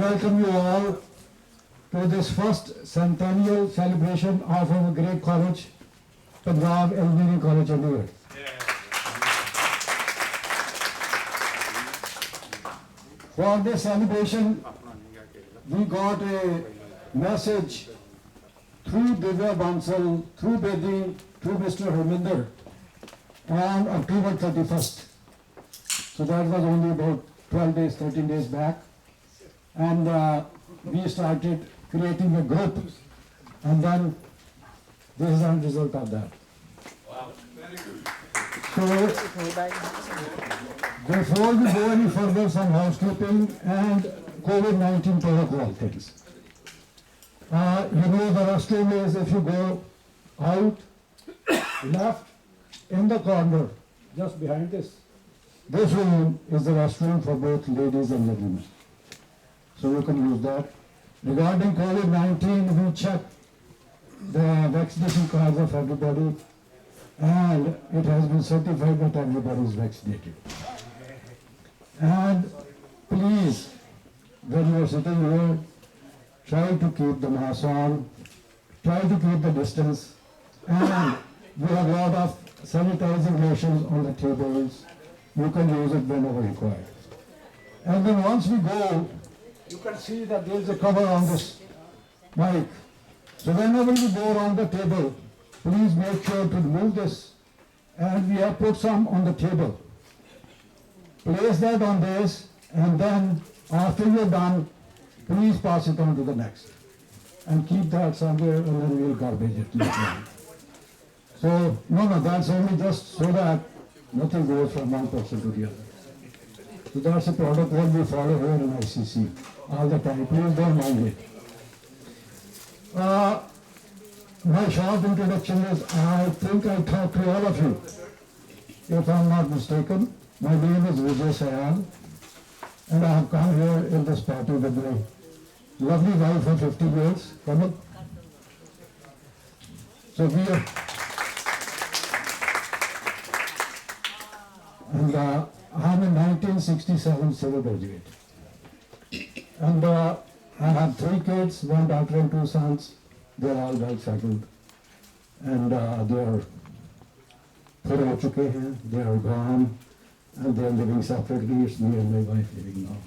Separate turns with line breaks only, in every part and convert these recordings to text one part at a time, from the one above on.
welcome you all to this first centennial celebration of our great college, Punjab Engineering College, Chandigarh. For this celebration, we got a message through Divya Bansal, through Bedi, through Mr. Harminder on October 31st. So that was only about 12 days, 13 days back. And we started creating a group. And then this is the result of that. Wow. So before we go any further, some housekeeping and COVID-19 protocol things. You know the restroom is, if you go out, left, in the corner, just behind this room is the restroom for both ladies and gentlemen. So you can use that. Regarding COVID-19, we checked the vaccination cards of everybody, and it has been certified that everybody is vaccinated. And please, when you are sitting here, try to keep the mask on, try to keep the distance, and we have a lot of sanitizing lotions on the tables. You can use it whenever required. And then once we go, you can see that there is a cover on this mic. So whenever you go around the table, please make sure to remove this. And we have put some on the table. Place that on this, and then after you're done, please pass it on to the next. And keep that somewhere, and then we'll garbage it later on. So, no, that's only just so that nothing goes from one person to the other. So that's a protocol we follow here in ICC all the time. Please don't mind it. My short introduction is, I think I talked to all of you, if I'm not mistaken. My name is Vijay Sayal, and I have come here in this party with my lovely wife for 50 years. Come on. So we are, and I'm a 1967 civil graduate. And I have 3 kids, 1 daughter and 2 sons. They're all well settled. And they are put out here, they are gone, and they're living separately. It's me and my wife living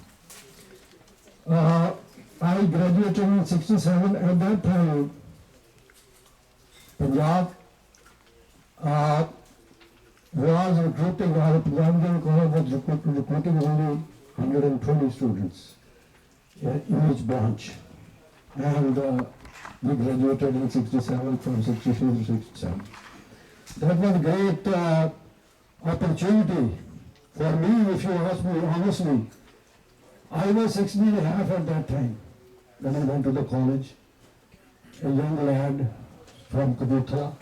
now. I graduated in 67. At that time, Punjab was recruiting, our Punjab Engineering College was recruiting only 120 students in each branch. And we graduated in 67, from 63 to 67. That was a great opportunity for me, if you ask me honestly. I was 16 and a half at that time when I went to the college. A young lad from Kabutha,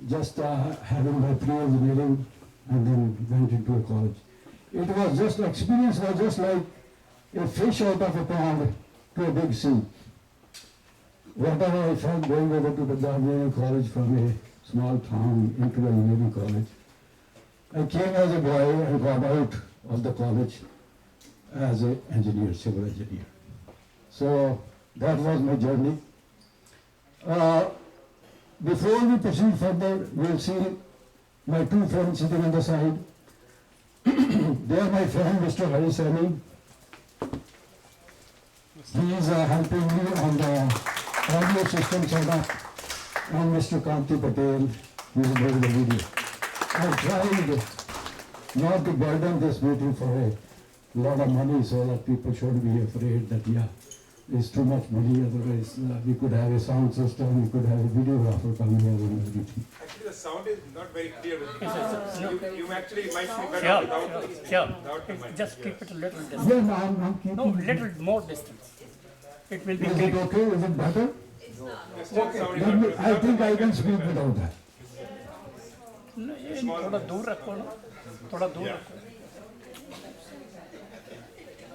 just having my pre-engineering, and then went into a college. It was just, experience was just like a fish out of a pond to a big sea. Whatever I felt going over to the Engineering College from a small town into a engineering college. I came as a boy and got out of the college as an engineer, civil engineer. So that was my journey. Before we proceed further, we'll see my 2 friends sitting on the side. They are my friend, Mr. Hari Sani. He is helping me on the audio system setup, and Mr. Kanti Patel, who is doing the video. I tried not to burden this meeting for a lot of money so that people shouldn't be afraid that, yeah, it's too much money, otherwise we could have a sound system, we could have a videographer coming here and everything.
Actually, the sound is not very clear with me. You actually might be better without the mic.
Just keep it a little distance.
Yeah, no, I'm keeping
No, little more distance. It will be
Is it
clear.
okay? Is it better?
Okay.
I think I can speak without that.
थोड़ा दूर रखो ना, थोड़ा दूर रखो.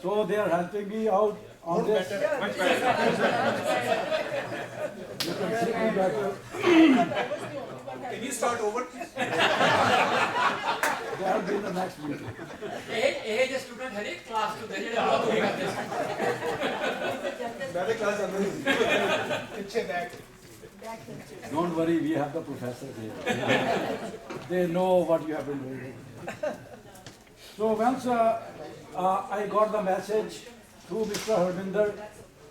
So they are helping me out on this.
Much better.
You can see me better.
Can you start over?
They have been the next meeting.
ਇਹ ਜੇ student ਹਰੇ ਕਲਾਸ ਤੋਂ ਜਿਹੜੇ ਬਹੁਤ ਹੋਈ ਕਰਦੇ
That's amazing. Don't worry, we have the professors here. They know what you have been doing. So once I got the message through Mr. Harvinder,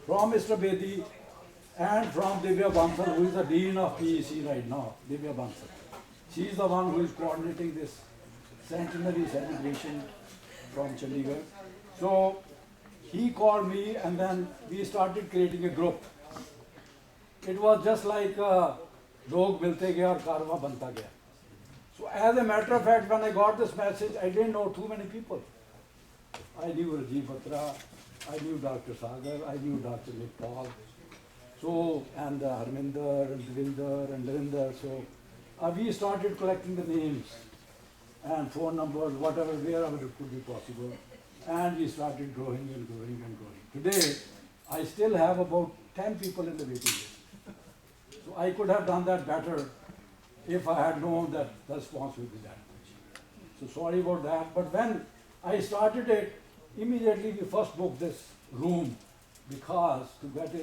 from Mr. Bedi, and from Divya Bansal, who is the Dean of PEC right now, Divya Bansal. She is the one who is coordinating this centenary celebration from Chandigarh. So he called me and then we started creating a group. It was just like log milte gaya aur karwa banta gaya. So as a matter of fact, when I got this message, I didn't know too many people. I knew Rajiv Batra, I knew Dr. Sagar, I knew Dr. Nick Paul. So, and Harminder, and Devinder, and Larinder. So we started collecting the names and phone numbers, whatever, wherever it could be possible. And we started growing and growing and growing. Today, I still have about 10 people in the waiting list. So I could have done that better if I had known that the response would be that much. So sorry about that. But when I started it, immediately we first booked this room because to get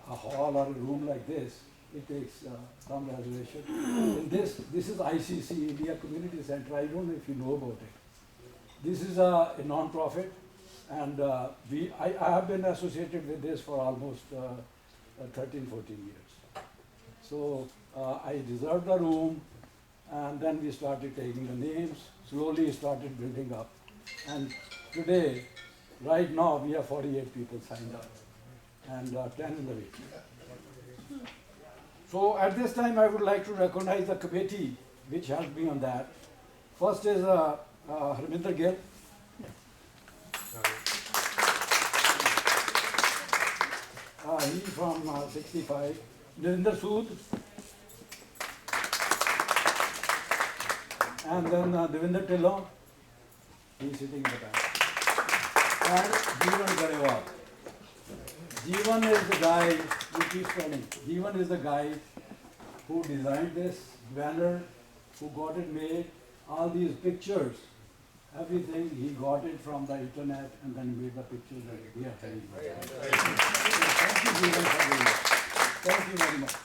a hall or a room like this, it takes some reservation. And this is ICC, India Community Center. I don't know if you know about it. This is a non-profit, and I have been associated with this for almost 13, 14 years. So I reserved the room, and then we started taking the names, slowly started building up. And today, right now, we have 48 people signed up, and 10 in the waiting. So at this time, I would like to recognize the committee which helped me on that. First is Harminder Gill. He's from 65. Narinder Sood. And then Devinder Tillon. He's sitting in the back. And Jeevan Garewal. Jeevan is the guy who keeps telling. Jeevan is the guy who designed this banner, who got it made, all these pictures, everything, he got it from the internet and then made the pictures that we are telling you. Thank you, Jeevan, for doing that. Thank you very much.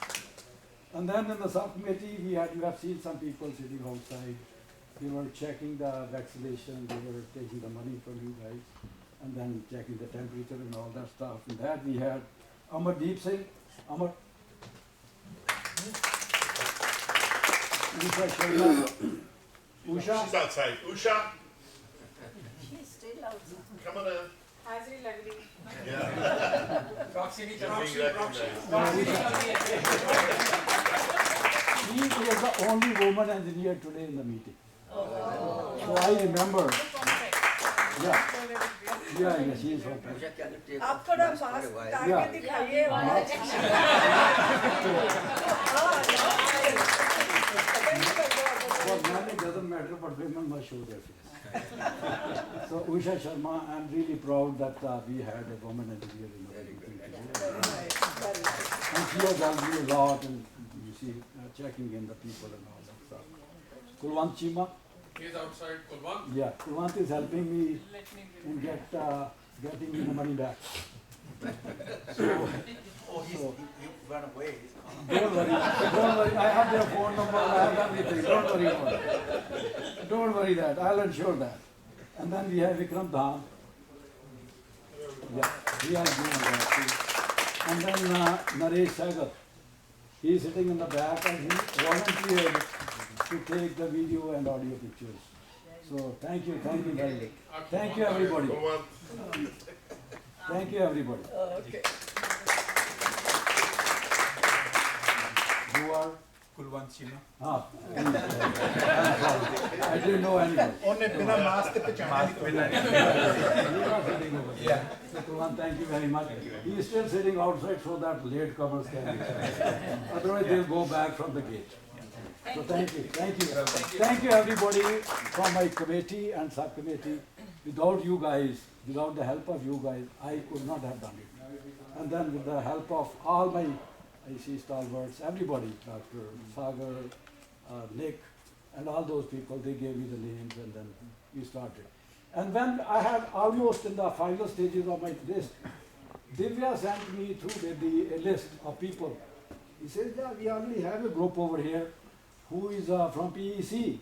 And then in the subcommittee, you have seen some people sitting outside. They were checking the vaccination, they were taking the money from you guys, and then checking the temperature and all that stuff. And that we had Amardeep Singh, Amar. Usha Sharma. Usha.
She's outside. Usha,
She's still outside.
come on in.
Hazri lag rahi.
Yeah.
Proxy,
She's being recognized.
She was the only woman engineer today in the meeting. So I remember. Yeah, she is from Punjab.
आप थोड़ा पास ताकि दिखाइए
For men it doesn't matter, but women must show their face. So Usha Sharma, I'm really proud that we had a woman engineer in the meeting today. And she has helped me a lot, and you see, checking in the people and all that stuff. Kulwant Chima.
He is outside Kulwant.
Yeah, Kulwant is helping me in getting me the money back.
Oh, you ran away.
Don't worry, I have their phone number, I have everything, don't worry about it. Don't worry that, I'll ensure that. And then we have Vikram Dham. Yeah, he has been on that too. And then Naresh Sagar. He is sitting in the back and he volunteered to take the video and audio pictures. So thank you very much. Thank you everybody.
Kulwant.
Thank you everybody.
Okay.
You are?
Kulwant Chima.
Ah, I didn't know anyone.
ਉਹਨੇ ਬਿਨਾ mask ਤੇ ਪਛਾਣਿਆ
You are sitting over there.
Yeah.
So, Kulwant, thank you very much. He is still sitting outside so that late comers can be. Otherwise, they'll go back from the gate. So thank you. Thank you everybody from my committee and subcommittee. Without you guys, without the help of you guys, I could not have done it. And then with the help of all my IC stalwarts, everybody, Dr. Sagar, Nick, and all those people, they gave me the names and then we started. And when I had almost in the final stages of my list, Divya sent me through a list of people. He says, yeah, we already have a group over here who is from PEC.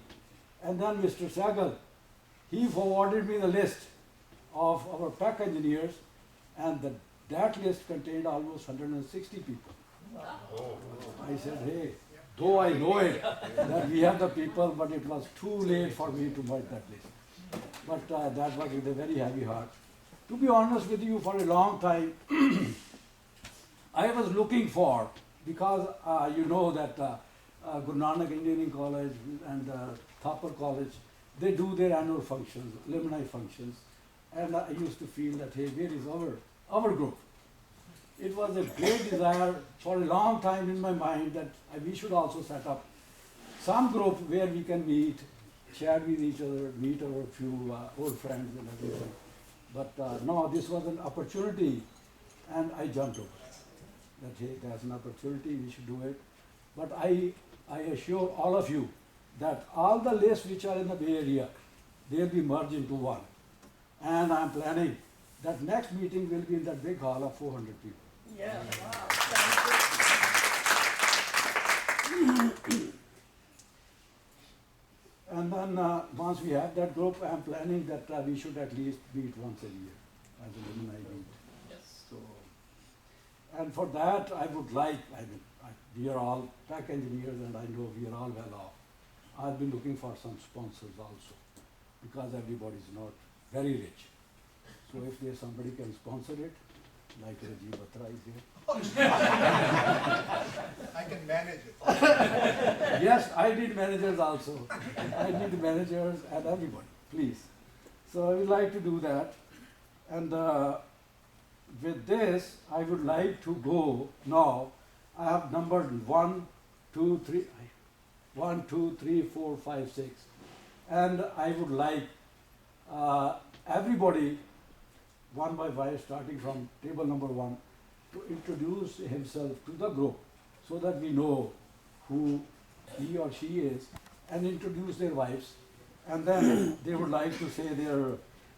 And then Mr. Sagal, he forwarded me the list of our tech engineers, and that list contained almost 160 people. I said, hey, though I know it, that we have the people, but it was too late for me to merge that list. But that was with a very heavy heart. To be honest with you, for a long time, I was looking for, because you know that Guru Nanak Engineering College and Thapar College, they do their annual functions, alumni functions, and I used to feel that, hey, where is our group? It was a great desire for a long time in my mind that we should also set up some group where we can meet, share with each other, meet our few old friends and everything. But no, this was an opportunity, and I jumped over it. That, hey, there's an opportunity, we should do it. But I assure all of you that all the lists which are in the Bay Area, they'll be merged into one. And I'm planning that next meeting will be in that big hall of 400 people.
Yeah, wow, thank you.
And then once we have that group, I'm planning that we should at least meet once a year as an alumni meet.
Yes.
So, and for that, I would like, we are all tech engineers and I know we are all well off. I've been looking for some sponsors also, because everybody is not very rich. So if there's somebody can sponsor it, like Rajiv Batra is here.
I can manage it.
Yes, I need managers also. I need managers and everybody, please. So I would like to do that. And with this, I would like to go now. I have numbered 1, 2, 3, 4, 5, 6. And I would like everybody, one by one, starting from table number 1, to introduce himself to the group so that we know who he or she is, and introduce their wives. And then they would like to say their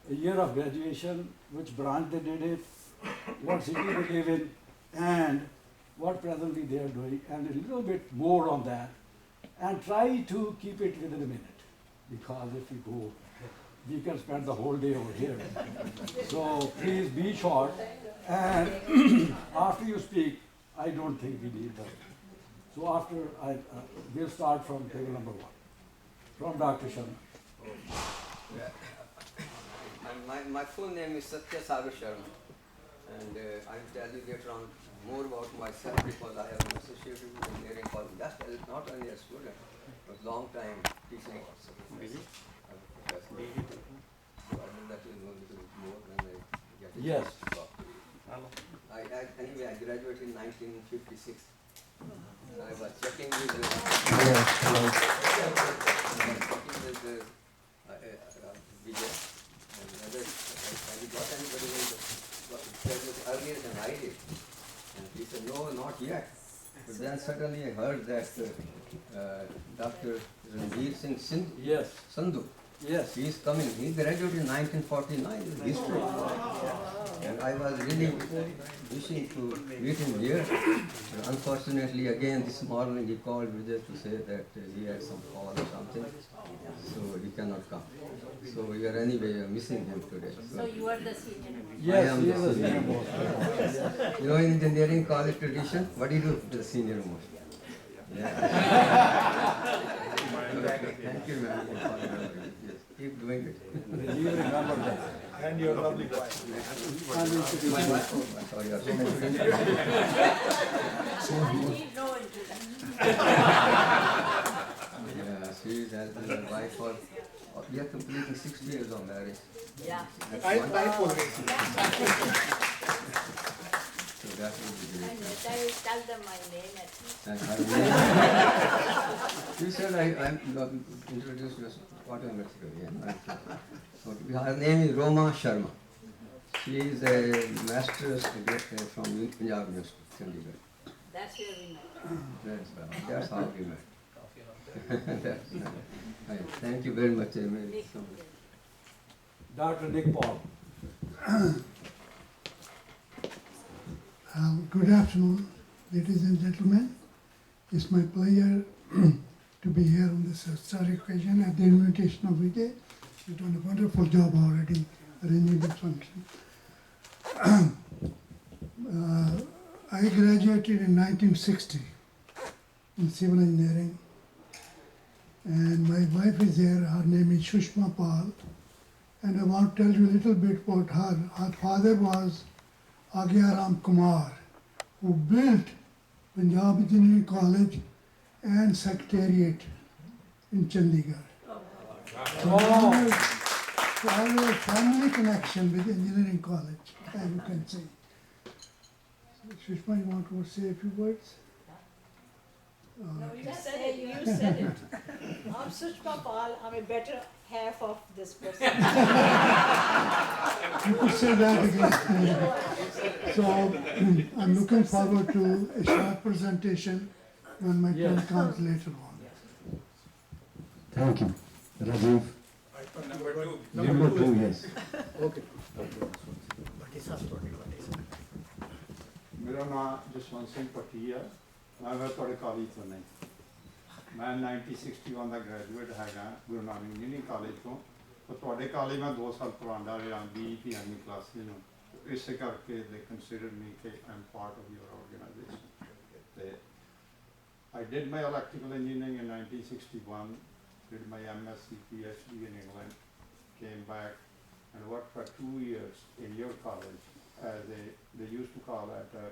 year of graduation, which branch they did it, what city they live in, and what presently they are doing, and a little bit more on that. And try to keep it within a minute, because if we go, we can spend the whole day over here. So please be short, and after you speak, I don't think we need that. So after we'll start from table number 1, from Dr. Sharma.
My full name is Satya Sagar Sharma, and I'll tell you later on more about myself, because I have been associated with engineering college, just as not only a student, but long time teaching also. I'm a professor. So I will let you know a little bit more when I get it.
Yes.
Anyway, I graduated in 1956. I was checking with Vijay, and whether have you got anybody who graduated earlier than I did. And he said, no, not yet. But then suddenly I heard that Dr. Ranveer Singh
Yes.
Sandhu,
Yes.
he is coming. He graduated in 1949 in history. And I was really wishing to meet him here. But unfortunately, again this morning he called Vijay to say that he had some call or something, so he cannot come. So we are anyway missing him today.
So you are the senior.
Yes,
I am
he
the
is a
senior.
senior most.
You know, in engineering college tradition, what do you do to the senior most? Yeah. Thank you, ma'am. Yes, keep doing it.
You will remember that.
And your lovely wife.
My wife, oh, sorry, I'm so
I need no introduction.
yeah, she has been my wife for, we are completing 60 years of marriage.
Yeah.
That's
I
wonderful.
always.
So that will be
And
great.
let I tell them my name at least.
And her name, you said I'm introduced you automatically. Yeah. So her name is Roma Sharma. She is a master's from Punjab University, Chandigarh.
That's where we met.
That's how we met. That's nice. Thank you very much.
Dr. Nick Paul.
Good afternoon, ladies and gentlemen. It's my pleasure to be here on this historic occasion at the invitation of Vijay. You've done a wonderful job already arranging this function. I graduated in 1960 in civil engineering, and my wife is here. Her name is Shushma Pal, and I want to tell you a little bit about her. Her father was Agyaram Kumar, who built Punjab Engineering College and Secretariat in Chandigarh. So I have a family connection with engineering college, as you can see. So, Sushma, you want to say a few words?
No, you said it, you said it. I'm Sushma Pal, I'm a better half of this person.
You could say that again. So I'm looking forward to a short presentation when my turn comes later on.
Thank you. Rajiv,
Number two.
number 2, yes.
ਮੇਰਾ ਨਾਮ ਜਸਵੰਤ ਸਿੰਘ ਭੱਟੀ ਆ ਮੈਂ ਤੁਹਾਡੇ college ਤੋਂ ਨਹੀਂ ਮੈਂ 1961 ਦਾ graduate ਹੈਗਾ Guru Nanak engineering college ਤੋਂ ਤੇ ਤੁਹਾਡੇ ਕਾਲਜ ਮੈਂ 2 ਸਾਲ ਪੜ੍ਹਾਉਂਦਾ ਰਿਹਾ BE ਐਮਈ ਕਲਾਸਿਸ ਨੂੰ ਇਸੇ ਕਰਕੇ ਦੇ ਕੰਸੀਡਰ ਮੀ ਕਿ ਆਮ ਪਾਰਟ ਆਫ ਯੂਰ ਆਰਗੇਨਾਈਜੇਸ਼ਨ ਤੇ I did my electrical engineering in 1961, did my MSc PhD in England, came back and worked for 2 years in your college as they used to call it a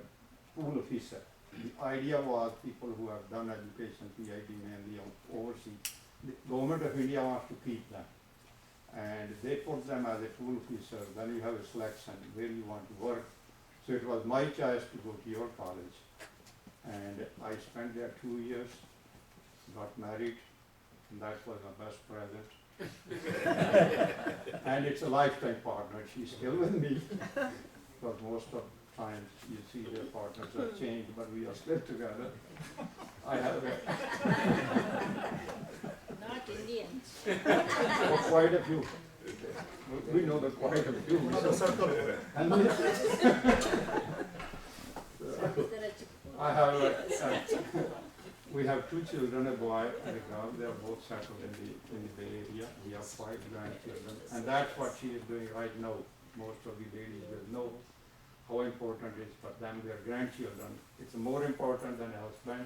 pool officer. The idea was people who have done education, PhD mainly overseas, the government of India wants to keep them. And they put them as a pool officer, then you have a selection where you want to work. So it was my choice to go to your college. And I spent there 2 years, got married, and that was my best present. And it's a lifetime partner. She's still with me, because most of the times you see their partners have changed, but we are still together. I have
Not Indians.
quite a few. We know that quite a few. And I have, we have 2 children, a boy and a girl. They are both settled in the Bay Area. We have 5 grandchildren, and that's what she is doing right now. Most of the ladies will know how important it is for them, their grandchildren. It's more important than a husband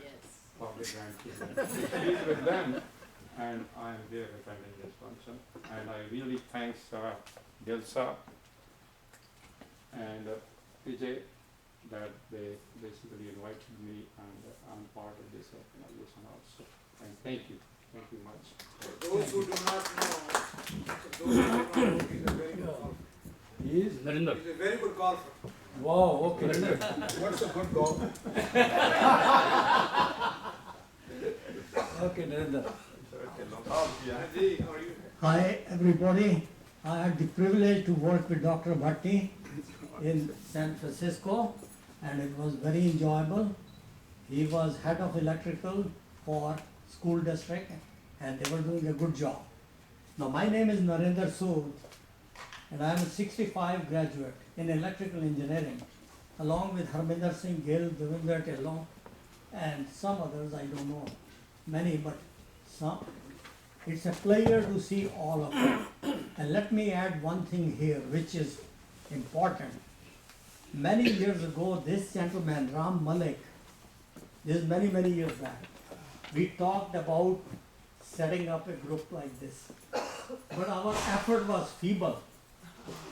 for the grandchildren. She is with them, and I am there attending this function. And I really thank Dilsa and Vijay that they basically invited me, and I'm part of this organization also. And thank you much.
Those who do not know, he's a very good golfer.
He is?
Narinder.
He's a very good golfer.
Wow, okay.
What's a good golfer?
Okay, Narendra.
Haji, how are you?
Hi everybody, I had the privilege to work with Dr. Bhatti in San Francisco, and it was very enjoyable. He was head of electrical for school district, and they were doing a good job. Now my name is Narendra Sood, and I am a 65 graduate in electrical engineering, along with Harminder Singh Gill, Devinder Tillon, and some others I don't know, many, but some. It's a pleasure to see all of you. And let me add one thing here, which is important. Many years ago, this gentleman, Ram Malik, this is many years back, we talked about setting up a group like this. But our effort was feeble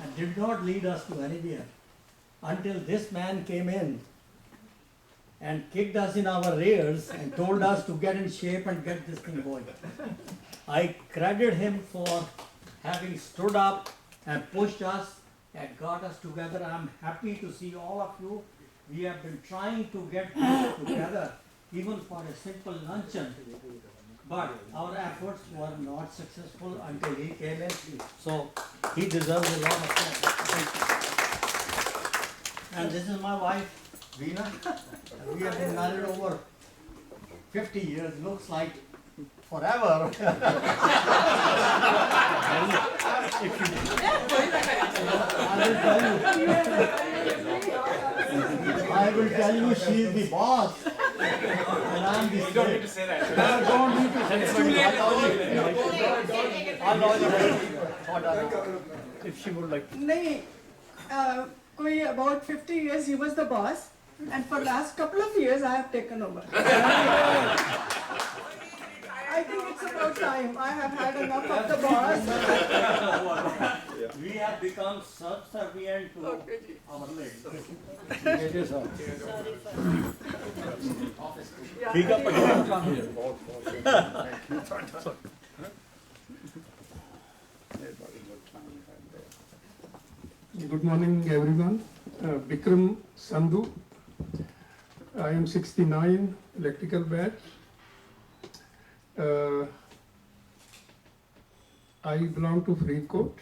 and did not lead us to anywhere until this man came in and kicked us in our rears and told us to get in shape and get this thing going. I credit him for having stood up and pushed us and got us together. I'm happy to see all of you. We have been trying to get this together, even for a simple luncheon. But our efforts were not successful until he came in. So he deserves a lot of thanks. And this is my wife, Veena. We have been married over 50 years, looks like forever. I will tell you. I will tell you she is the boss. And I'm the
You don't need to say that.
Don't need to say.
It's too late.
If she would like.
नहीं, कोई about 50 years he was the boss, and for last couple of years I have taken over. I think it's about time. I have had enough of the boss.
We have become subservient to our lady.
It is all.
Good morning, everyone. Bikram Sandhu. I am 69, electrical batch. I belong to Freeport.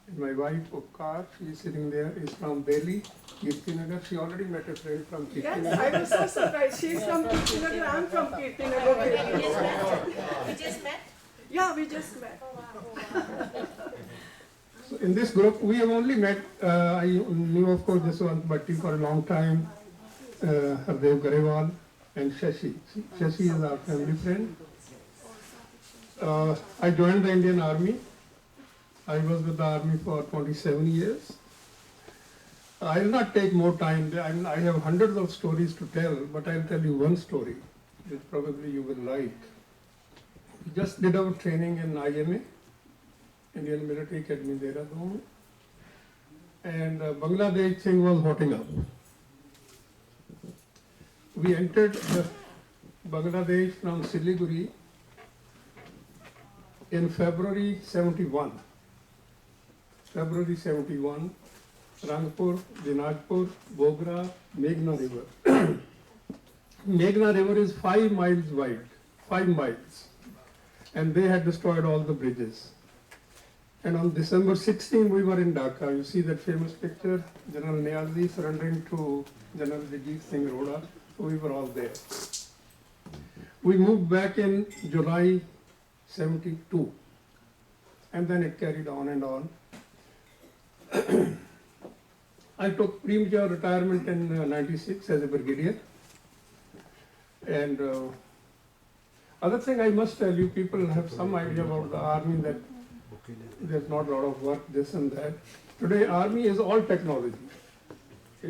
And my wife, Okar, she is sitting there, is from Delhi, Kirtinagar. She already met a friend from
Yes,
Kirtinagar.
I was so surprised. She's from Kirtinagar, I'm from Kirtinagar.
We just met?
Yeah, we just met.
So in this group, we have only met, I knew of course this one Bhatti for a long time, Hardev Garewal and Shashi. Shashi is our family friend. I joined the Indian Army. I was with the Army for 27 years. I will not take more time. I have hundreds of stories to tell, but I'll tell you one story which probably you will like. We just did our training in IMA, Indian Military Academy, Dehradun, and Bangladesh thing was hotting up. We entered Bangladesh from Siliguri in February 71. February 71, Rangpur, Dinajpur, Bogra, Meghna River. Meghna River is 5 miles wide, 5 miles, and they had destroyed all the bridges. And on December 16, we were in Dhaka. You see that famous picture, General Niazi surrendering to General Vijay Singh Roda. So we were all there. We moved back in July 72, and then it carried on and on. I took premature retirement in 96 as a brigadier. And other thing I must tell you, people have some idea about the army that there's not a lot of work, this and that. Today, army is all technology.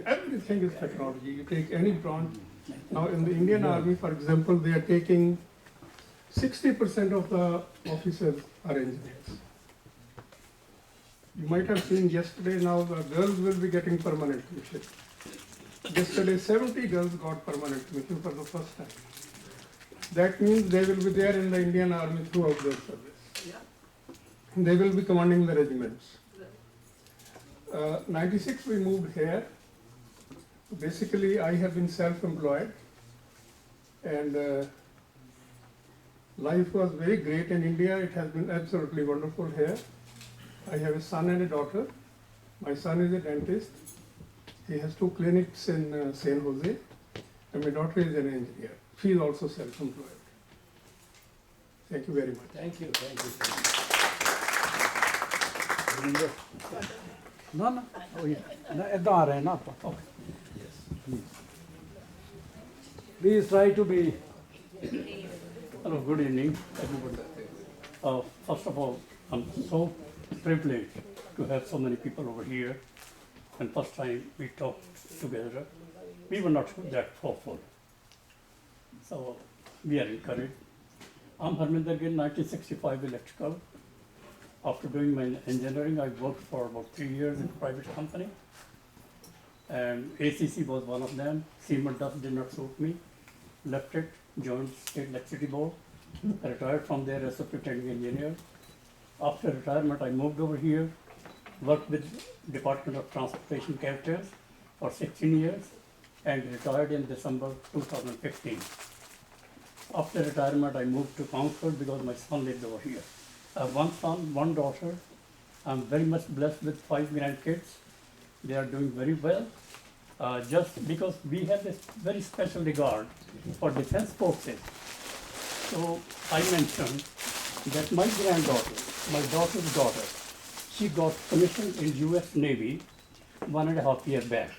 Everything is technology. You take any branch. Now, in the Indian Army, for example, they are taking 60% of the officers are engineers. You might have seen yesterday, now the girls will be getting permanent mission. Yesterday, 70 girls got permanent mission for the first time. That means they will be there in the Indian Army throughout their service. They will be commanding the regiments. 96 we moved here. Basically, I have been self-employed, and life was very great in India. It has been absolutely wonderful here. I have a son and a daughter. My son is a dentist. He has 2 clinics in San Jose, and my daughter is an engineer. She is also self-employed. Thank you very much.
Thank you, thank you. No, no. Oh, yeah. No, ਏਦਾਂ ਆ ਰਹੇ ਨਾ ਆਪਾਂ. Please try to be.
Hello, good evening, everybody. First of all, I'm so privileged to have so many people over here. And first time we talked together, we were not that hopeful. So we are encouraged. I'm Harminder Gill, 1965 electrical. After doing my engineering, I worked for about 3 years in a private company. And ACC was one of them. Siemens Dust did not suit me. Left it, joined State Electricity Board. Retired from there as superintendent engineer. After retirement, I moved over here, worked with Department of Transportation Carriers for 16 years, and retired in December 2015. After retirement, I moved to Concord because my son lived over here. I have 1 son, 1 daughter. I'm very much blessed with 5 grandkids. They are doing very well. Just because we have this very special regard for defense forces. So I mentioned that my granddaughter, my daughter's daughter, she got commissioned in US Navy 1.5 years back.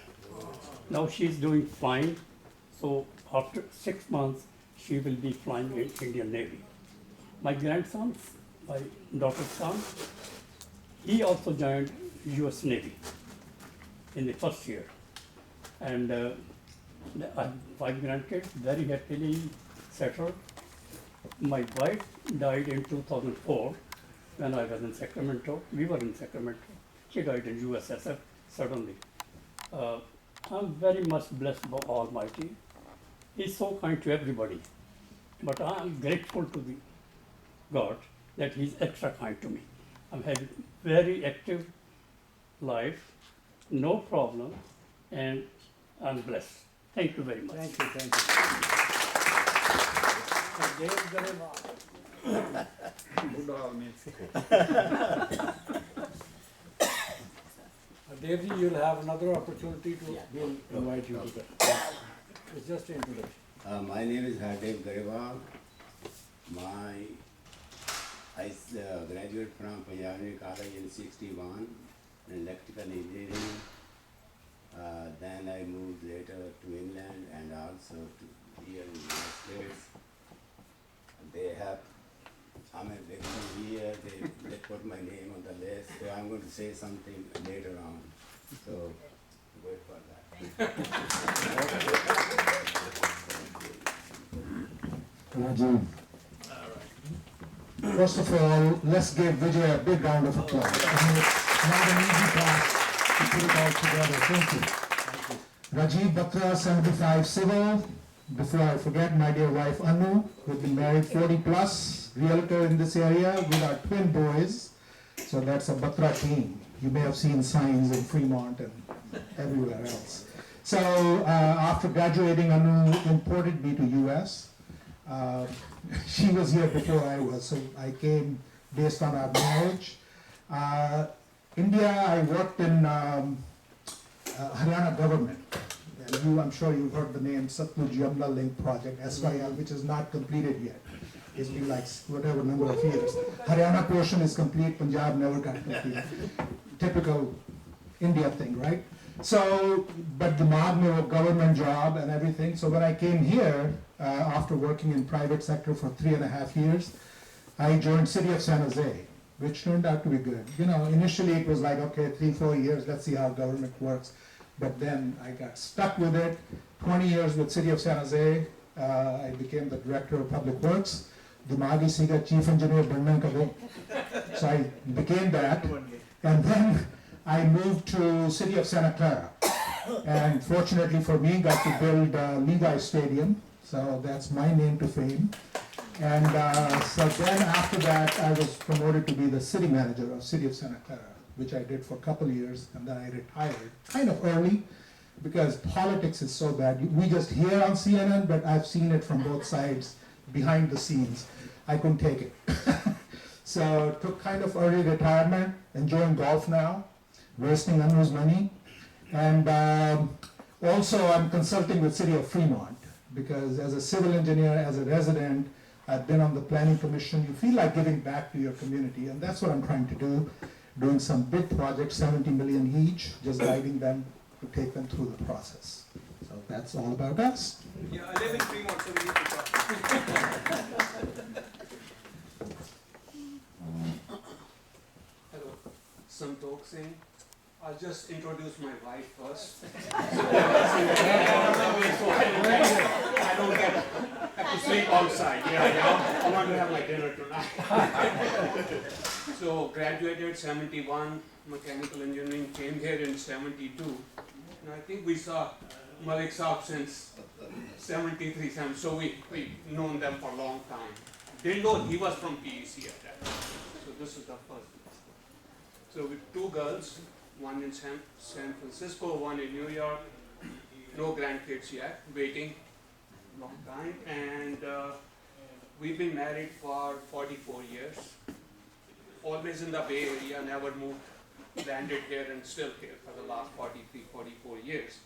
Now she's doing fine. So after 6 months, she will be flying in Indian Navy. My grandson, my daughter's son, he also joined US Navy in the first year. And I have 5 grandkids, very happily settled. My wife died in 2004 when I was in Sacramento. We were in Sacramento. She died in USSF suddenly. I'm very much blessed by Almighty. He's so kind to everybody. But I'm grateful to the God that He's extra kind to me. I'm having very active life, no problem, and I'm blessed. Thank you very much.
Thank you, thank you. Dev Garewal.
Good all means.
Devji, you'll have another opportunity to, we'll invite you to the, it's just an introduction.
My name is Dev Garewal. I graduated from Punjab College in '61 in electrical engineering. Then I moved later to England and also to here in the United States. I'm a victim here, they put my name on the list, so I'm going to say something later on. So, wait for that.
Rajiv. First of all, let's give Vijay a big round of applause. It's not an easy task to put it all together. Thank you. Rajiv Batra, 75 civil. Before I forget, my dear wife Anu, who's been married 40 plus, realtor in this area with our twin boys. So that's a Batra team. You may have seen signs in Fremont and everywhere else. So after graduating, Anu imported me to US. She was here before I was, so I came based on our marriage. India, I worked in Haryana government. And I'm sure you've heard the name Satluj Yamuna Link Project, SYL, which is not completed yet. It's been like whatever number of years. Haryana portion is complete, Punjab never got complete. Typical India thing, right? So, but the Magno government job and everything. So when I came here, after working in private sector for 3.5 years, I joined City of San Jose, which turned out to be good. You know, initially it was like, okay, 3-4 years, let's see how government works. But then I got stuck with it. 20 years with City of San Jose. I became the Director of Public Works. Dimagi Siga Chief Engineer Bannan Kabo. So I became that. And then I moved to City of Santa Clara. And fortunately for me, got to build Levi Stadium. So that's my name to fame. And so then after that, I was promoted to be the city manager of City of Santa Clara, which I did for a couple of years, and then I retired kind of early because politics is so bad. We just hear on CNN, but I've seen it from both sides, behind the scenes. I couldn't take it. So took kind of early retirement, enjoying golf now, wasting Anu's money. And also I'm consulting with City of Fremont because as a civil engineer, as a resident, I've been on the planning commission. You feel like giving back to your community, and that's what I'm trying to do. Doing some big projects, 70 million each, just guiding them to take them through the process. So that's all about us.
Yeah, I live in Fremont, so we need to talk. Hello, Santok Singh. I'll just introduce my wife first. I don't have to sleep outside. Yeah, I want to have my dinner tonight. So graduated 71, mechanical engineering, came here in 72. And I think we saw Malik Saab since 73, so we've known them for a long time. Didn't know he was from PEC at that time. So this is the first. So with 2 girls, one in San Francisco, one in New York, no grandkids yet, waiting long time. And we've been married for 44 years. Always in the Bay Area, never moved, landed here and still here for the last 43, 44 years.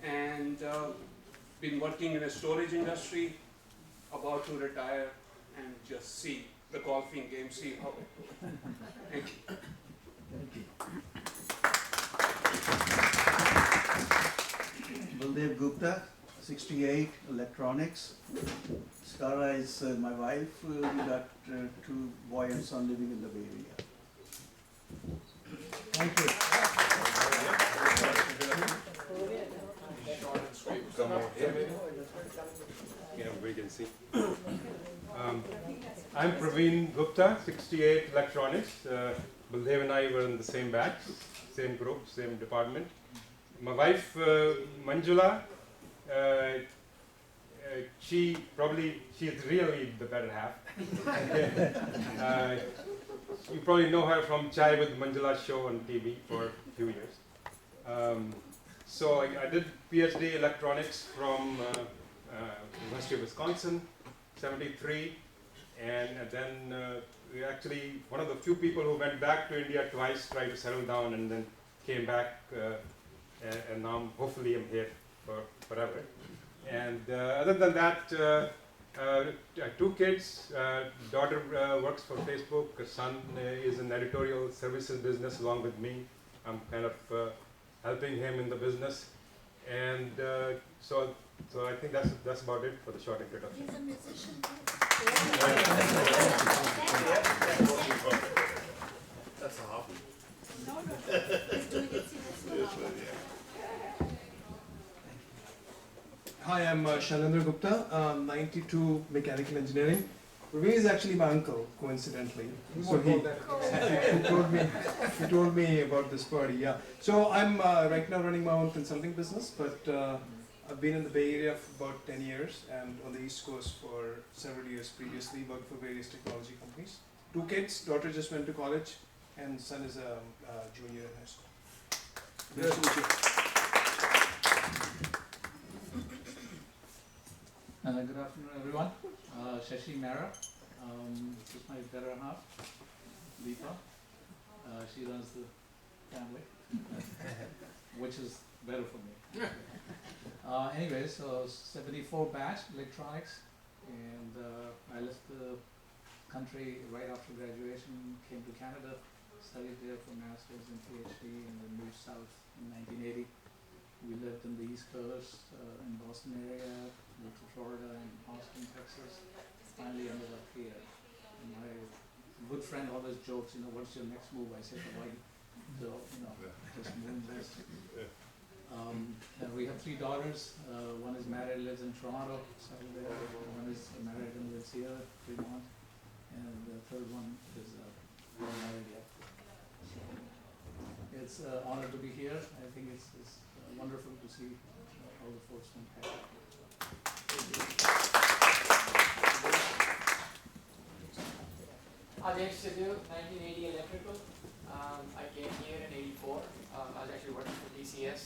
And been working in the storage industry, about to retire and just see the golfing game, see how. Thank you.
Thank you.
Baldev Gupta, 68, electronics. Skara is my wife. We got 2 boy and son living in the Bay Area.
Thank you.
Come over here, maybe. We can see. I'm Praveen Gupta, 68 Electronics. Baldev and I were in the same batch, same group, same department. My wife, Manjula, she's really the better half. You probably know her from Chai with Manjula show on TV for a few years. So I did PhD electronics from University of Wisconsin, 73, and then we actually one of the few people who went back to India twice, tried to settle down, and then came back, and now hopefully I'm here for forever. And other than that, 2 kids. Daughter works for Facebook. Son is in editorial services business along with me. I'm kind of helping him in the business, and so I think that's about it for the short introduction.
He's a musician.
That's a hobby.
No. He's doing it seriously.
Hi, I'm Shailendra Gupta, 92 Mechanical Engineering. Praveen is actually my uncle, coincidentally. So he told me about this party, yeah. So I'm right now running my own consulting business, but I've been in the Bay Area for about 10 years and on the East Coast for several years previously, worked for various technology companies. 2 kids, daughter just went to college and son is a junior in high school. Nice to meet you.
Good afternoon, everyone. Shashi Mehra, this is my better half, Deepa. She runs the family, which is better for me. Anyway, so 74 batch electronics, and I left the country right after graduation, came to Canada, studied there for master's and PhD, and then moved south in 1980. We lived in the East Coast, in Boston area, moved to Florida and Austin, Texas. Finally ended up here. And my good friend always jokes, what's your next move? I said Hawaii. So, just moving west. And we have 3 daughters. One is married, lives in Toronto, settled there. One is married and lives here, Fremont. And the third one is not married yet. So it's an honor to be here. I think it's wonderful to see all the folks from Canada.
James Sidhu, 1980 Electrical. I came here in 84. I was actually working for TCS,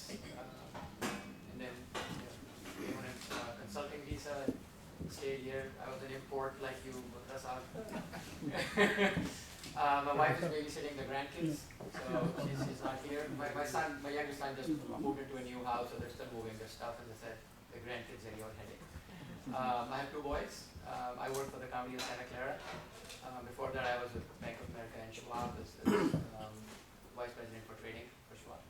and then came on a consulting visa, stayed here. I was an import like you, my wife is babysitting the grandkids, so she's not here. My youngest son just moved into a new house, so they're still moving their stuff. As I said, the grandkids are your headache. I have 2 boys. I work for the county of Santa Clara. Before that, I was with Bank of America and Schwab as vice president for trading for Schwab.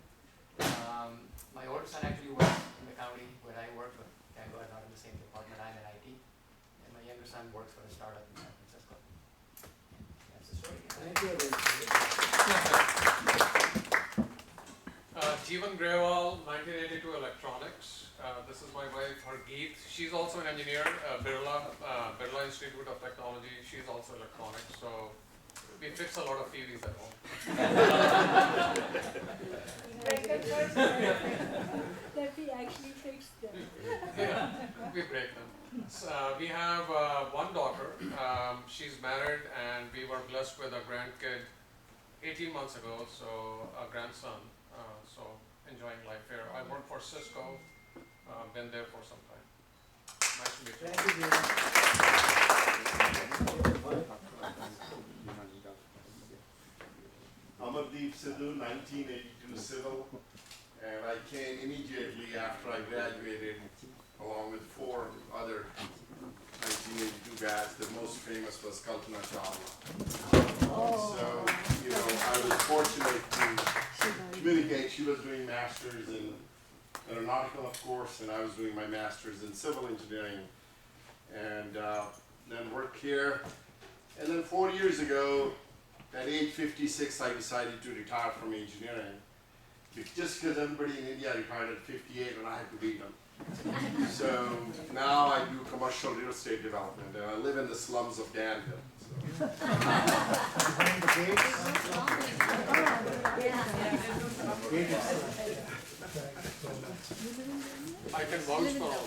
My older son actually works in the county where I work, but thank God not in the same department. I'm in IT. And my younger son works for a startup in San Francisco. That's the story.
Thank you.
Jeevan Grewal, 1982 Electronics. This is my wife, Hargeet. She's also an engineer, Birla Institute of Technology. She's also electronics, so we fix a lot of TVs at home.
That we actually fixed them.
Yeah, we break them. We have 1 daughter. She's married, and we were blessed with a grandkid 18 months ago, so a grandson. So enjoying life here. I work for Cisco. Been there for some time. Nice to meet you.
Thank you.
Amardeep Sidhu, 1982 Civil, and I came immediately after I graduated, along with 4 other 1982 guys. The most famous was Kalpana Chawla. So, I was fortunate to communicate. She was doing masters in aeronautical, of course, and I was doing my master's in civil engineering, and then worked here. And then 4 years ago, at age 56, I decided to retire from engineering, just because everybody in India retired at 58 and I had to beat them. So now I do commercial real estate development, and I live in the slums of Danville. So.
I can vouch for all.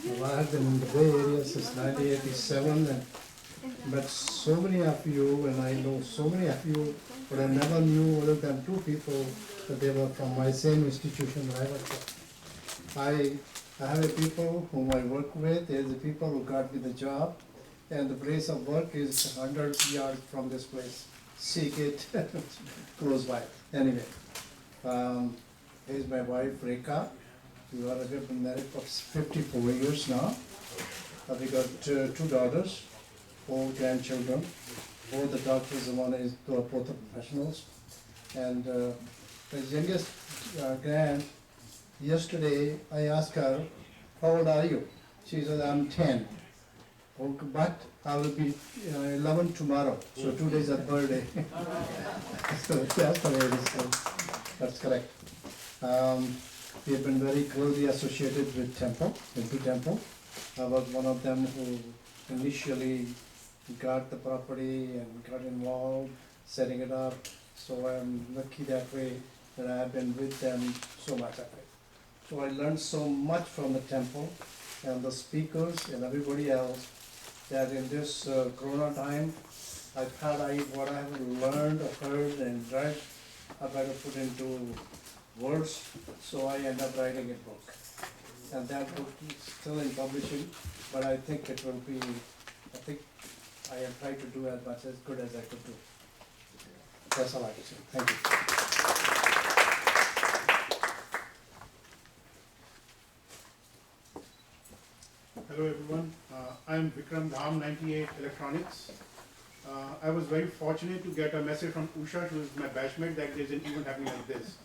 Well, I have been in the Bay Area since 1987 and met so many of you, and I know so many of you, but I never knew other than two people that they were from my same institution that I worked for. I have a people whom I work with, there's the people who got me the job, and the place of work is 100 yards from this place. Seek it close by. Anyway, here's my wife Rekha. We have been married for 54 years now. We got two daughters, 4 grandchildren. Both the doctors, one is both are professionals. And the youngest grand, yesterday I asked her, how old are you? She said, I'm 10. Okay, but I will be 11 tomorrow, so 2 days of birthday. So that's the way it is. That's correct. We have been very closely associated with Hindu Temple. I was one of them who initially got the property and got involved, setting it up. So I'm lucky that way that I have been with them so much of it. So I learned so much from the temple and the speakers and everybody else that in this Corona time, I thought what I have learned, heard and read, I better put into words, so I end up writing a book. And that book is still in publishing, but I think it will be, I have tried to do as much as good as I could do. That's all I can say. Thank you.
Hello everyone, I'm Vikram Dham, 98 Electronics. I was very fortunate to get a message from Usha, who is my batchmate, that there's an event happening like this.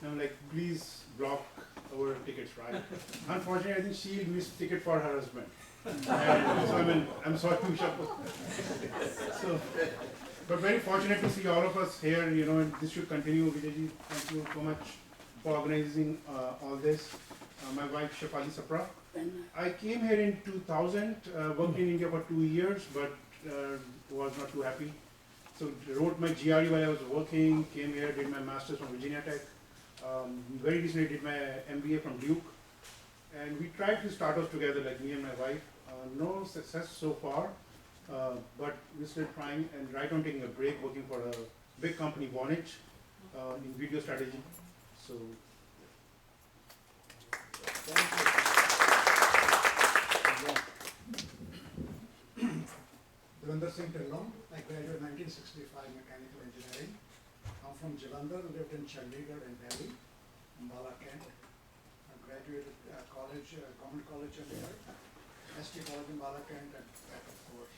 And I'm like, please block our tickets, right? Unfortunately, I think she missed ticket for her husband. And so I'm sorry, Usha. So, but very fortunate to see all of us here, and this should continue. Vijayji, thank you so much for organizing all this. My wife, Shefali Sapra. I came here in 2000, worked in India for 2 years, but was not too happy. So wrote my GRE while I was working, came here, did my master's from Virginia Tech. Very recently did my MBA from Duke. And we tried to start off together, like me and my wife. No success so far, but we're still trying, and right on taking a break, working for a big company, Vonage, in video strategy. So, thank you.
Devinder Singh Tillon. I graduated in 1965 mechanical engineering. I'm from Jalandhar, lived in Chandigarh and Delhi, Ambala Kent. I graduated college, Government College Chandigarh, ST College in Ambala Kent, and back of course.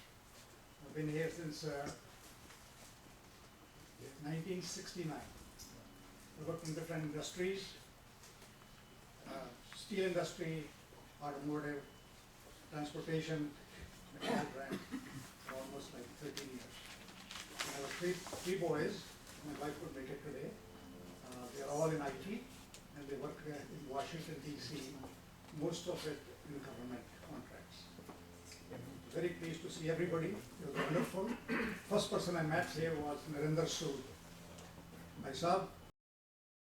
I've been here since 1969. I worked in different industries, steel industry, automotive, transportation, mechanical brand. Almost like 13 years. I have three boys. My wife would make it today. They are all in IT, and they work in Washington, D.C., most of it in government contracts. Very pleased to see everybody. It was wonderful. First person I met here was Narinder Sood. Bhai Sahab,